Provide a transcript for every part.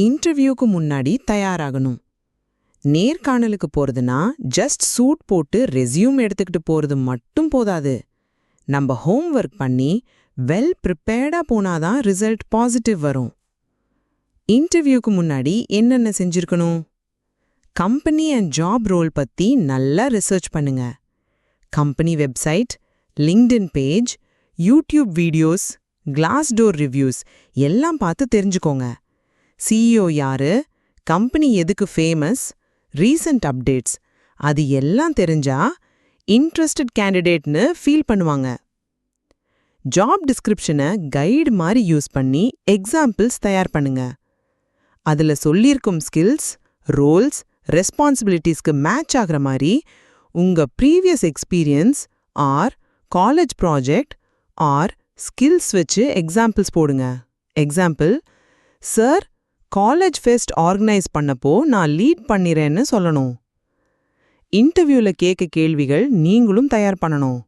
இன்டர்வியூக்கு முன்னாடி தயாராகணும். நேர்காணலுக்கு போறதுனா ஜஸ்ட் சூட் போட்டு ரெஸ்யூம் எடுத்துக்கிட்டு போறது மட்டும் போதாது. நம்ம ஹோம்ஒர்க் பண்ணி வெல் ப்ரிப்பேர்டா போனாதான் ரிசல்ட் பாசிட்டிவ் வரும். இன்டர்வியூக்கு முன்னாடி என்னென்ன செஞ்சிருக்கணும்? கம்பெனி அண்ட் ஜாப் ரோல் பத்தி நல்லா ரிசர்ச் பண்ணுங்க. Company website, LinkedIn page, YouTube videos, Glassdoor reviews எல்லாம் பார்த்து தெரிஞ்சுக்கோங்க. சிஇஓ யாரு, கம்பெனி எதுக்கு ஃபேமஸ், ரீசன்ட் அப்டேட்ஸ் அது எல்லாம் தெரிஞ்சா இன்ட்ரெஸ்டட் கேண்டிடேட்னு ஃபீல் பண்ணுவாங்க. ஜாப் டிஸ்கிரிப்ஷனை கைடு மாதிரி யூஸ் பண்ணி எக்ஸாம்பிள்ஸ் தயார் பண்ணுங்க. அதுல சொல்லியிருக்கும் ஸ்கில்ஸ், ரோல்ஸ், ரெஸ்பான்சிபிலிட்டிஸ்க்கு மேட்ச் ஆகிற மாதிரி உங்க previous experience or college project or skills வச்சு எக்ஸாம்பிள்ஸ் போடுங்க. Example, sir college fest organise பண்ணப்போ நான் லீட் பண்ணிறேன்னு சொல்லணும். இன்டர்வியூல கேட்க கேள்விகள் நீங்களும் தயார் பண்ணணும்.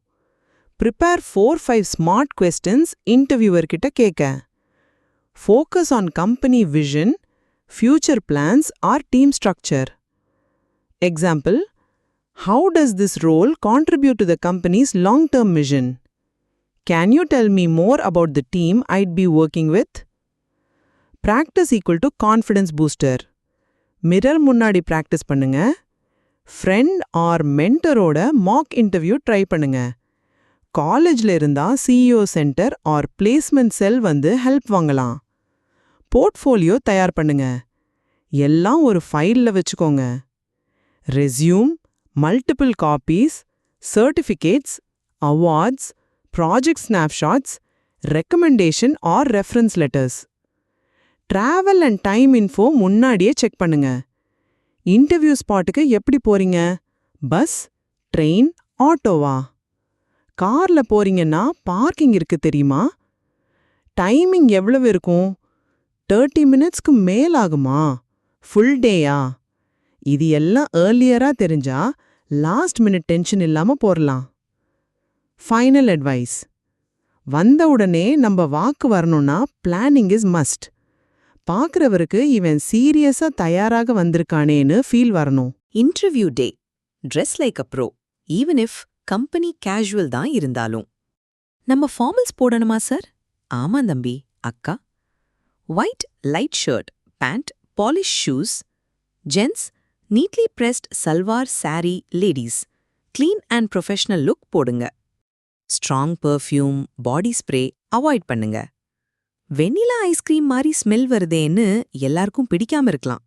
ப்ரிப்பேர் 4-5 ஸ்மார்ட் கொஸ்டின்ஸ் இன்டர்வியூவர்கிட்ட கேட்க. Focus on company vision, future plans or team structure. Example, how does this role contribute to the company's long-term vision? Can you tell me more about the team I'd be working with? Practice equal to confidence booster. Mirror முன்னாடி practice பண்ணுங்க. Friend or மென்டரோட mock interview try பண்ணுங்க. காலேஜ்ல இருந்தா CEO center or placement cell வந்து help வாங்கலாம். Portfolio தயார் பண்ணுங்க. எல்லாம் ஒரு ஃபைல்ல வச்சுக்கோங்க. Resume, multiple copies, certificates, awards, project snapshots, recommendation or reference letters. Travel and time info முன்னாடியே செக் பண்ணுங்க. இன்டர்வியூ ஸ்பாட்டுக்கு எப்படி போறீங்க? பஸ், ட்ரெயின், ஆட்டோவா? கார்ல போறீங்கன்னா பார்க்கிங் இருக்கு தெரியுமா? டைமிங் எவ்வளவு இருக்கும்? 30 மினிட்ஸ்க்கு மேல் ஆகுமா? ஃபுல் டேயா? இது எல்லாம் ஏர்லியரா தெரிஞ்சா லாஸ்ட் மினிட் டென்ஷன் இல்லாம போறலாம். ஃபைனல் அட்வைஸ், வந்த உடனே நம்ம வாக்கு வரணும்னா பிளானிங் இஸ் மஸ்ட். பார்க்குறவருக்கு இவன் சீரியஸா தயாராக வந்திருக்கானேன்னு ஃபீல் வரணும். Interview day, dress like a pro, even if company casual தான் இருந்தாலும். நம்ம ஃபார்மல்ஸ் போடணுமா சார்? ஆமா தம்பி, அக்கா. White light shirt, pant, polish shoes. Gents neatly pressed salwar sari. Ladies clean and professional look போடுங்க. Strong perfume, body spray avoid பண்ணுங்க. Vanilla ice cream மாதிரி ஸ்மெல் வருதேன்னு எல்லாருக்கும் பிடிக்காம இருக்கலாம்.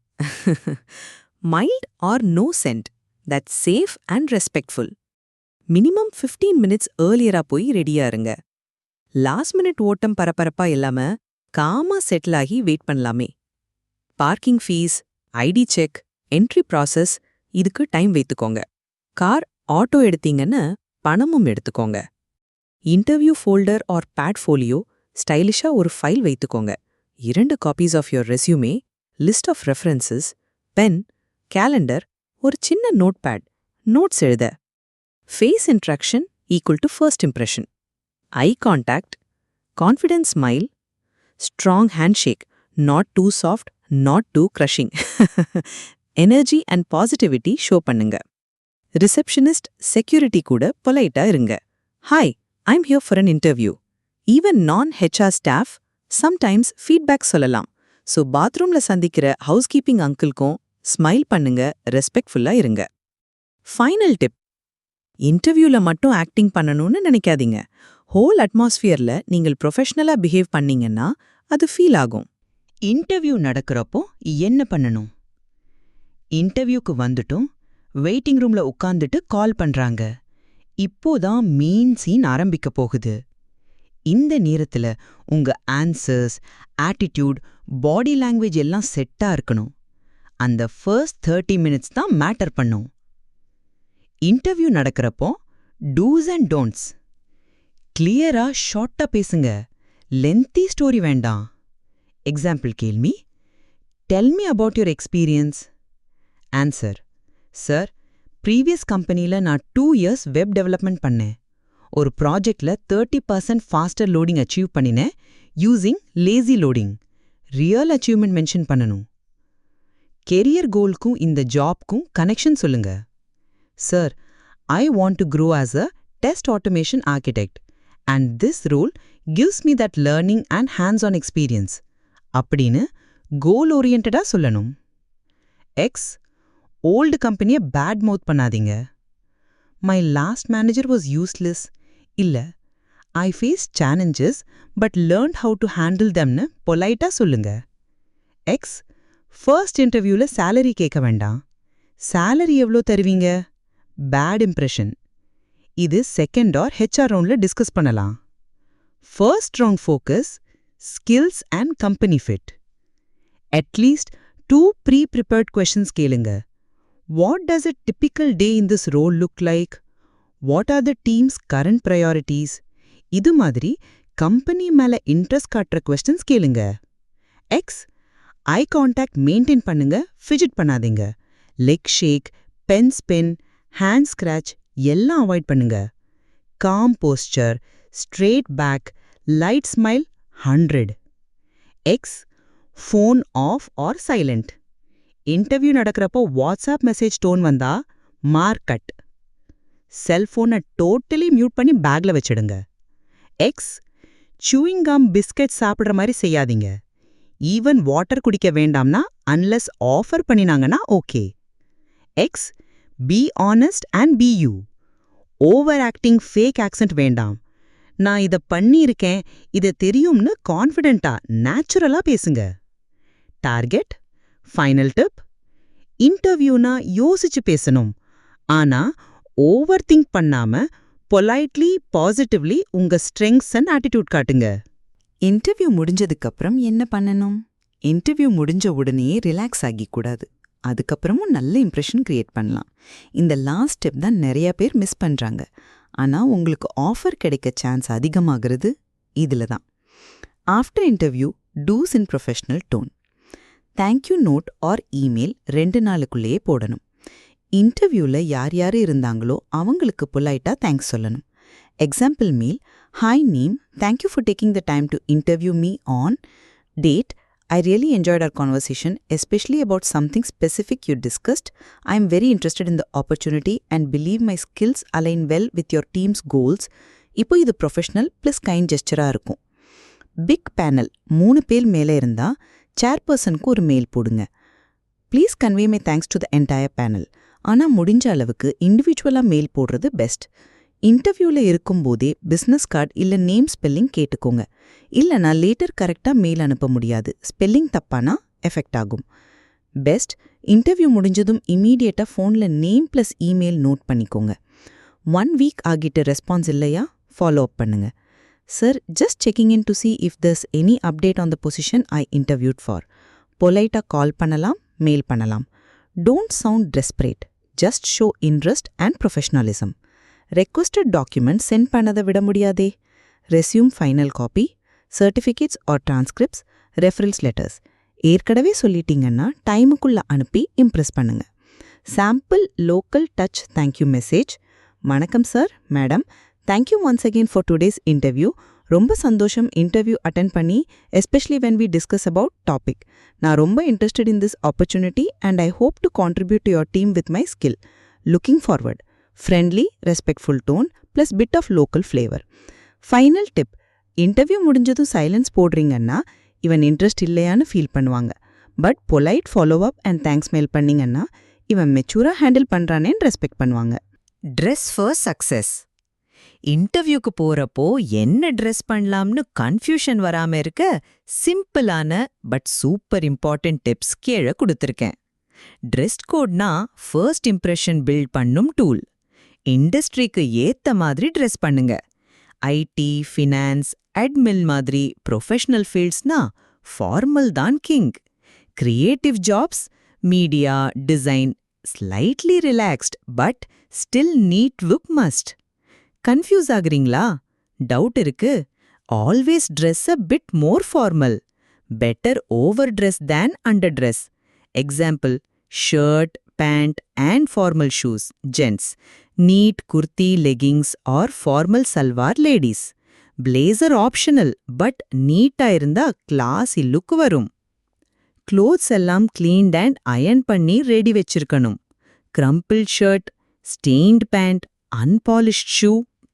Mild or no scent, that's safe and respectful. Minimum 15 minutes ஏர்லியரா போய் ரெடியா இருங்க. லாஸ்ட் மினிட் ஓட்டம் பரபரப்பா இல்லாம காமா செட்டில் ஆகி வெயிட் பண்ணலாமே. Parking fees, ID check, entry process இதுக்கு டைம் வைத்துக்கோங்க. கார், ஆட்டோ எடுத்தீங்கன்னா பணமும் எடுத்துக்கோங்க. இன்டர்வியூ ஃபோல்டர் ஆர் பேட்ஃபோலியோ ஸ்டைலிஷா ஒரு ஃபைல் வைத்துக்கோங்க. 2 copies of your resume, list of references, pen, calendar, ஒரு சின்ன நோட் பேட், நோட்ஸ் எழுத. Face interaction equal to first impression. Eye contact, confidence smile, strong handshake, not too soft, not too crushing. Energy and positivity show பண்ணுங்க. Receptionist, security கூட பொலைட்டா இருங்க. Hi, I'm here for an interview. Even non HR staff sometimes feedback சொல்லலாம். So பாத்ரூம்ல சந்திக்கிற housekeeping அங்கிள்க்கும் smile பண்ணுங்க, ரெஸ்பெக்ட்ஃபுல்லா இருங்க. Final tip, இன்டர்வியூல மட்டும் ஆக்டிங் பண்ணணும்னு நினைக்காதீங்க. ஹோல் அட்மாஸ்பியர்ல நீங்கள் ப்ரொஃபஷனலா பிஹேவ் பண்ணீங்கன்னா அது ஃபீல் ஆகும். இன்டர்வியூ நடக்கிறப்போ என்ன பண்ணணும்? இன்டர்வியூக்கு வந்துட்டும் வெயிட்டிங் ரூம்ல உட்காந்துட்டு கால் பண்றாங்க. இப்போதான் மெயின் சீன் ஆரம்பிக்க போகுது. இந்த நேரத்துல உங்க ஆன்சர்ஸ், ஆட்டிடியூட், பாடி லாங்குவேஜ் எல்லாம் செட்டா இருக்கணும். அந்த ஃபர்ஸ்ட் 30 மினிட்ஸ் தான் மேட்டர் பண்ணும். இன்டர்வியூ நடக்கிறப்போ டூஸ் அண்ட் டோன்ட்ஸ். கிளியரா ஷார்ட்டா பேசுங்க. லென்த்தி ஸ்டோரி வேண்டாம். எக்ஸாம்பிள் கேள்வி, tell me about your experience. Answer, sir, previous கம்பெனியில் நான் 2 இயர்ஸ் வெப் டெவலப்மெண்ட் பண்ணேன். ஒரு ப்ராஜெக்டில் 30% ஃபாஸ்டர் லோடிங் அச்சீவ் பண்ணினேன் using lazy loading. Real achievement mention பண்ணணும். கெரியர் கோல்க்கும் இந்த ஜாப்க்கும் கனெக்ஷன் சொல்லுங்க. Sir, I want to grow as a test automation architect and this role gives me that learning and hands-on experience. அப்படின்னு கோல் ஓரியன்டா சொல்லணும். X, old கம்பெனியை bad மவுத் பண்ணாதீங்க. My last manager was useless. இல்ல, I faced challenges but learned how to handle themனு பொலைட்டா சொல்லுங்க. X, first இன்டர்வியூல salary கேட்க வேண்டாம். salary எவ்வளோ தருவீங்க? Bad impression. இது செகண்ட் ஆர் HR ரவுண்ட்ல டிஸ்கஸ் பண்ணலாம். First round focus skills and company fit. At least 2 preprepared questions கேளுங்க. What does a typical day in this role look like? What are the team's current priorities? இது மாதிரி company மேல interest காட்டுற questions கேளுங்க. X, eye contact maintain பண்ணுங்க, fidget பண்ணாதீங்க. Leg shake, pen spin, hand scratch எல்லாம் avoid பண்ணுங்க. Calm posture, straight back, light smile 100. X, phone off or silent. Interview நடக்கிறப்போ வாட்ஸ்அப் மெசேஜ் டோன் வந்தா மார்க் கட். செல்ஃபோனை totally mute பண்ணி பேக்ல வச்சிடுங்க. எக்ஸ், சூயிங் கம் பிஸ்கட் சாப்பிட்ற மாதிரி செய்யாதீங்க. ஈவன் வாட்டர் குடிக்க வேண்டாம்னா அன்லெஸ் ஆஃபர் பண்ணினாங்கன்னா okay. X, be honest and be you. Over acting fake accent வேண்டாம். நான் இதை பண்ணியிருக்கேன், இதை தெரியும்னு கான்ஃபிடென்ட்டா நேச்சுரலா பேசுங்க. டார்கெட், ஃபைனல் டிப், இன்டர்வியூனா யோசிச்சு பேசணும். ஆனா ஓவர் திங்க் பண்ணாம பொலைட்லி பாசிட்டிவ்லி உங்க ஸ்ட்ரெங்க்ஸ் அண்ட் ஆட்டிடியூட் காட்டுங்க. இன்டர்வியூ முடிஞ்சதுக்கப்புறம் என்ன பண்ணணும்? இன்டர்வியூ முடிஞ்ச உடனே ரிலாக்ஸ் ஆகிக்கூடாது. அதுக்கப்புறமும் நல்ல இம்ப்ரெஷன் கிரியேட் பண்ணலாம். இந்த லாஸ்ட் ஸ்டெப் தான் நிறைய பேர் மிஸ் பண்றாங்க. ஆனா உங்களுக்கு ஆஃபர் கிடைக்க சான்ஸ் அதிகமாகிறது இதுல தான். After interview, do's in professional tone. Thank you note or email 2 நாளுக்குள்ளேயே போடணும். இன்டர்வியூவில் யார் யார் இருந்தாங்களோ அவங்களுக்கு பொலைட்டா தேங்க்ஸ் சொல்லணும். Example mail, hi name, thank you for taking the time to interview me on date. I really enjoyed our conversation, especially about something specific you discussed. I am very interested in the opportunity and believe my skills align well with your team's goals. இப்போ இது professional plus kind ஜெஸ்டராக இருக்கும். Big panel 3 பேர் மேலே இருந்தால் சேர்பர்சனுக்கு ஒரு mail போடுங்க. Please convey my thanks to the entire panel. ஆனால் முடிஞ்ச அளவுக்கு இண்டிவிஜுவலாக மெயில் போடுறது பெஸ்ட். இன்டர்வியூவில் இருக்கும்போதே பிஸ்னஸ் கார்டு இல்லை நேம் ஸ்பெல்லிங் கேட்டுக்கோங்க. இல்லைனா லேட்டர் கரெக்டாக மெயில் அனுப்ப முடியாது, ஸ்பெல்லிங் தப்பானா எஃபெக்ட் ஆகும். பெஸ்ட், இன்டர்வியூ முடிஞ்சதும் இமீடியட்டாக ஃபோனில் நேம் ப்ளஸ் இமெயில் நோட் பண்ணிக்கோங்க. 1 வீக் ஆகிட்டு ரெஸ்பான்ஸ் இல்லையா, ஃபாலோ அப் பண்ணுங்க. Sir, just checking in to see if there's any update on the position I interviewed for. பொலைட்டாக கால் பண்ணலாம், மெயில் பண்ணலாம். Don't sound desperate, just show interest and professionalism. Requested document sent பண்ணதை விட முடியாதே. Resume final copy, certificates or transcripts, reference letters ஏற்கனவே சொல்லிட்டீங்கன்னா டைமுக்குள்ள அனுப்பி இம்ப்ரெஸ் பண்ணுங்க. Sample local touch thank you message. வணக்கம் sir, madam, thank you once again for today's interview. ரொம்ப சந்தோஷம் இன்டர்வியூ அட்டென்ட் பண்ணி, especially when we discuss about topic. நான் ரொம்ப interested in this opportunity and I hope to contribute to your team with my skill. Looking forward. Friendly, respectful tone plus bit of local flavour. Final tip, interview முடிஞ்சதும் silence போடுறீங்கன்னா இவன் interest இல்லையான்னு feel பண்ணுவாங்க. But polite follow up and thanks mail பண்ணிங்கன்னா இவன் மெச்சூராக handle பண்ணுறானேன்னு respect பண்ணுவாங்க. Dress for success. இன்டர்வியூக்கு போறப்போ என்ன ட்ரெஸ் பண்ணலாம்னு கன்ஃபியூஷன் வராம இருக்க சிம்பிளான பட் சூப்பர் இம்பார்ட்டன்ட் டிப்ஸ் கீழே கொடுத்துருக்கேன். ட்ரெஸ் கோட்னா ஃபர்ஸ்ட் இம்ப்ரெஷன் பில்ட் பண்ணும் டூல். இண்டஸ்ட்ரிக்கு ஏத்த மாதிரி ட்ரெஸ் பண்ணுங்க. ஐடி, ஃபினான்ஸ், அட்மில் மாதிரி ப்ரொஃபஷனல் ஃபீல்ட்ஸ்னா ஃபார்மல் தான் king. Creative jobs, media, design slightly relaxed but still neat look must. Confuse ஆகுறீங்களா? டவுட் இருக்கு? Always dress a bit more formal. Better over dress than under dress. Example, shirt, pant and formal shoes gents, neat kurti, leggings or formal salwar ladies. Blazer optional but நீட்டா இருந்தா classy look வரும். Clothes எல்லாம் cleaned and iron பண்ணி ready வச்சிருக்கணும். crumpled shirt, stained pant, unpolished shoe,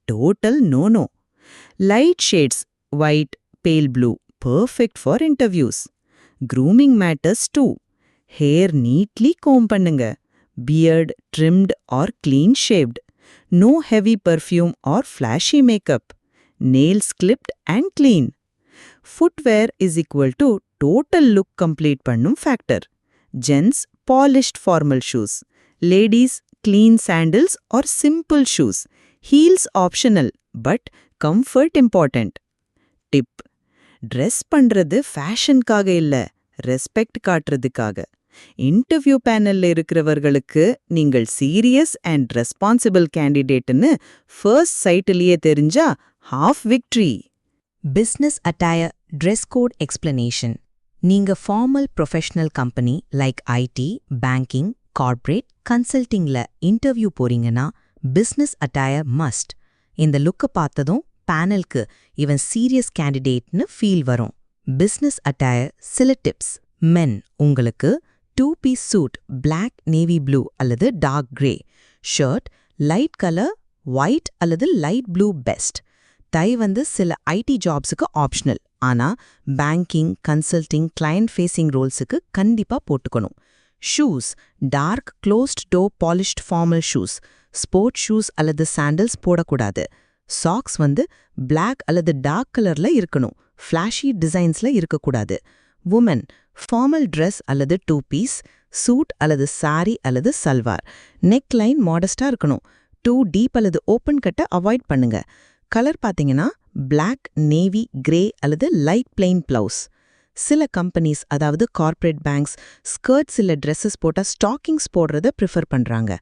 total no. Light shades, white, pale blue, perfect for interviews. grooming matters too. hair neatly comb பண்ணுங்க. beard trimmed or clean shaved. No heavy perfume or flashy makeup. Nails clipped and clean. Footwear is equal to total look complete பண்ணும் factor. Gents polished formal shoes. Ladies clean sandals or simple shoes. Heels optional but comfort important. Tip: dress பண்றது ஃபேஷனுக்காக இல்ல, respect காட்டுறதுக்காக. Interview பேனல்ல இருக்கிறவர்களுக்கு நீங்கள் serious and responsible கேண்டிடேட்னு first சைட்லயே தெரிஞ்சா half victory. Business attire dress code explanation. நீங்க formal professional company like IT, banking, corporate, கன்சல்டிங்ல இன்டர்வியூ போறீங்கன்னா பிசினஸ் அட்டையர் மஸ்ட். இந்த லுக்கை பார்த்ததும் பேனலுக்கு இவன் சீரியஸ் கேண்டிடேட்னு ஃபீல் வரும். பிசினஸ் அட்டையர் சில டிப்ஸ். மென் உங்களுக்கு 2-piece suit black, navy blue அல்லது dark grey. Shirt light colour, white அல்லது லைட் ப்ளூ பெஸ்ட். டை சில ஐடி ஜாப்ஸுக்கு ஆப்ஷனல், ஆனா பேங்கிங், கன்சல்டிங், கிளையண்ட் ஃபேசிங் ரோல்ஸுக்கு கண்டிப்பா போட்டுக்கணும். Shoes dark closed toe polished formal shoes. Sport shoes அல்லது சாண்டல்ஸ் போடக்கூடாது. சாக்ஸ் பிளாக் அல்லது டார்க் கலர்ல இருக்கணும், ஃப்ளாஷி டிசைன்ஸ்ல இருக்கக்கூடாது. உமன் ஃபார்மல் ட்ரெஸ் அல்லது 2-piece சூட் அல்லது சாரி அல்லது சல்வார். நெக் லைன் மாடஸ்டா இருக்கணும். டூ டீப் அல்லது ஓப்பன் கட்டை அவாய்ட் பண்ணுங்க. கலர் பார்த்தீங்கன்னா பிளாக், நேவி, கிரே அல்லது லைட் பிளெயின் பிளவுஸ். சில கம்பெனிஸ் அதாவது கார்ப்பரேட் பேங்க்ஸ் ஸ்கர்ட்ஸ் இல்ல ட்ரெஸ்ஸஸ் போட்டால் ஸ்டாக்கிங்ஸ் போடுறத ப்ரிஃபர் பண்றாங்க.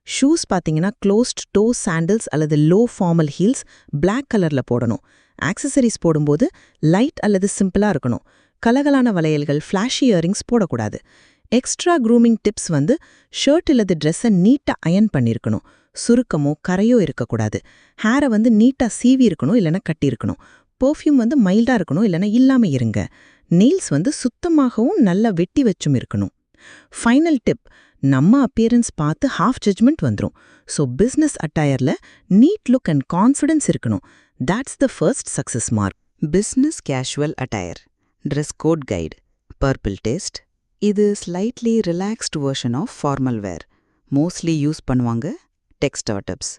ஷூஸ் பார்த்தீங்கன்னா க்ளோஸ்ட் டோ சாண்டல்ஸ் அல்லது லோ ஃபார்மல் ஹீல்ஸ் பிளாக் கலர்ல போடணும். ஆக்சசரிஸ் போடும்போது லைட் அல்லது சிம்பிளா இருக்கணும். கலகலான வளையல்கள், ஃப்ளாஷி இயரிங்ஸ் போடக்கூடாது. எக்ஸ்ட்ரா க்ரூமிங் டிப்ஸ் ஷர்ட் அல்லது ட்ரெஸ்ஸை நீட்டா அயர்ன் பண்ணியிருக்கணும். சுருக்கமோ கரையோ இருக்கக்கூடாது. ஹேரை நீட்டா சீவி இருக்கணும், இல்லைன்னா கட்டி இருக்கணும். பெர்ஃப்யூம் மைல்டா இருக்கணும், இல்லைன்னா இல்லாம இருங்க. நெயில்ஸ் சுத்தமாகவும் நல்லா வெட்டி வச்சும் இருக்கணும். ஃபைனல் டிப்: நம்ம அப்பியரன்ஸ் பார்த்து ஹாஃப் ஜட்ஜ்மெண்ட் வந்துரும். ஸோ பிஸ்னஸ் அட்டையர்ல நீட் லுக் அண்ட் கான்ஃபிடன்ஸ் இருக்கணும். that's the first success mark. Business casual attire dress code guide. Purple test. இது slightly relaxed version of formal wear. Mostly use பண்ணுவாங்க tech startups,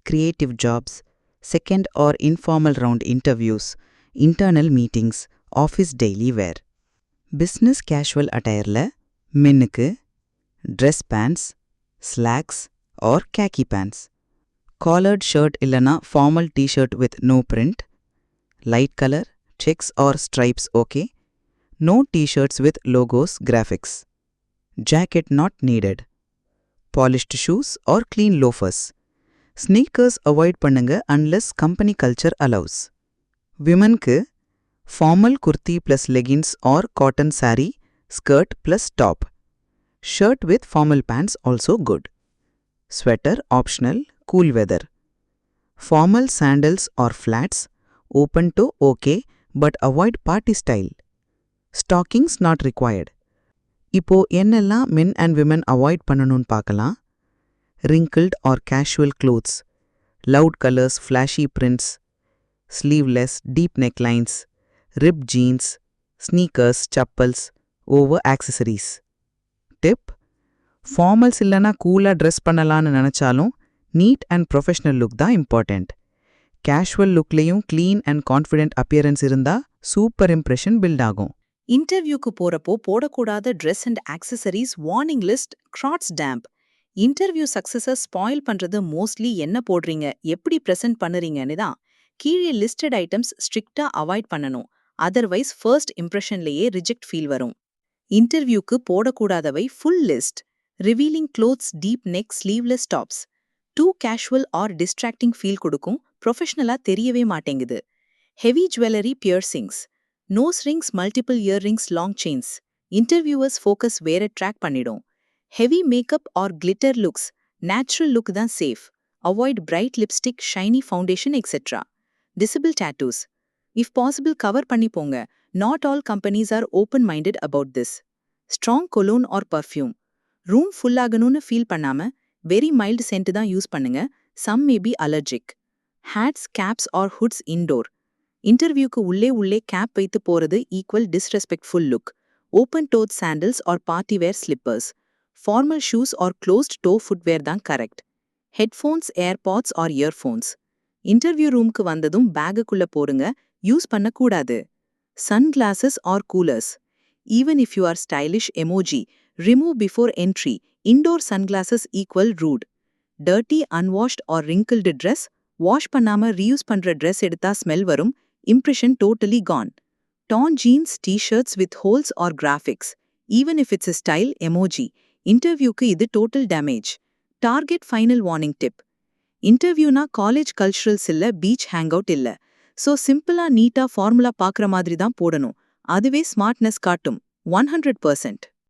creative jobs, second or informal round interviews, internal meetings, office daily wear. Business casual அட்டையரில் மென்னுக்கு dress pants, slacks or khaki pants, collared shirt இல்லைனா formal T shirt with no print, light colour, checks or stripes okay, no t-shirts with logos, graphics, jacket not needed, polished shoes or clean loafers, sneakers avoid பண்ணுங்க unless company culture allows. Womenக்கு formal kurti plus leggings or cotton saree, skirt plus top, shirt with formal pants also good, sweater optional, cool weather, formal sandals or flats, open toe okay but avoid party style. Stockings not required. இப்போ என்னெல்லாம் men and women avoid பண்ணணும்னு பார்க்கலாம். Wrinkled or casual clothes, loud colors, flashy prints, sleeveless, deep necklines, ripped jeans, sneakers, chappals, over accessories. Tip: formals இல்லனா கூலா dress பண்ணலான்னு நினைச்சாலும் neat and professional look தான் important. Casual லுக்லேயும் க்ளீன் அண்ட் கான்ஃபிடென்ட் அப்பியரன்ஸ் இருந்தா super impression build ஆகும். இன்டர்வியூக்கு போறப்போ போடக்கூடாத dress and accessories warning list கிராட்ஸ் டேம்ப். இன்டர்வியூ சக்சஸை ஸ்பாயில் பண்றது மோஸ்ட்லி என்ன போடுறீங்க, எப்படி ப்ரெசென்ட் பண்ணுறீங்கன்னு தான். கீழே லிஸ்டட் ஐட்டம்ஸ் ஸ்ட்ரிக்டா அவாய்ட் பண்ணணும். அதர்வைஸ் ஃபர்ஸ்ட் இம்ப்ரெஷன்லேயே ரிஜெக்ட் ஃபீல் வரும். இன்டர்வியூக்கு போடக்கூடாதவை full list. Revealing clothes, deep neck, sleeveless tops. Too casual or distracting feel கொடுக்கும், ப்ரொஃபஷனலா தெரியவே மாட்டேங்குது. Heavy jewellery, piercings, nose rings, multiple earrings, long chains. Interviewers focus வேற ட்ராக் பண்ணிடும். Heavy makeup or glitter looks, natural look தான் safe. Avoid bright lipstick, shiny foundation etcetera. Visible tattoos if possible cover பண்ணி போங்க. Not all companies are open minded about this. Strong cologne or perfume. Room ஃபுல்லாகணும்னு feel பண்ணாம very mild scent தான் use பண்ணுங்க. Some may be allergic. Hats, caps or hoods indoor. இன்டர்வியூக்கு உள்ளே cap வைத்து போறது equal disrespectful look. Open toe sandals or party wear slippers. Formal shoes or closed toe footwear தான் correct. Headphones, airpods or earphones. Interview ரூம்க்கு வந்ததும் பேகுக்குள்ள போடுங்க, use பண்ணக்கூடாது. Sun glasses or coolers. Even if you are stylish emoji, remove before entry. Indoor sunglasses equal rude. Dirty, unwashed or wrinkled dress. Wash பண்ணாம reuse பண்ற dress எடுத்தா smell வரும். Impression totally gone. Torn jeans, T-shirts with holes or graphics. Even if it's a style emoji, இன்டர்வியூக்கு இது total damage. Target final warning tip. இன்டர்வியூனா college culturals இல்ல, beach hang out இல்ல. So சிம்பிளா நீட்டா ஃபார்முலா பார்க்குற மாதிரி தான் போடணும். அதுவே ஸ்மார்ட்னஸ் காட்டும். 100%.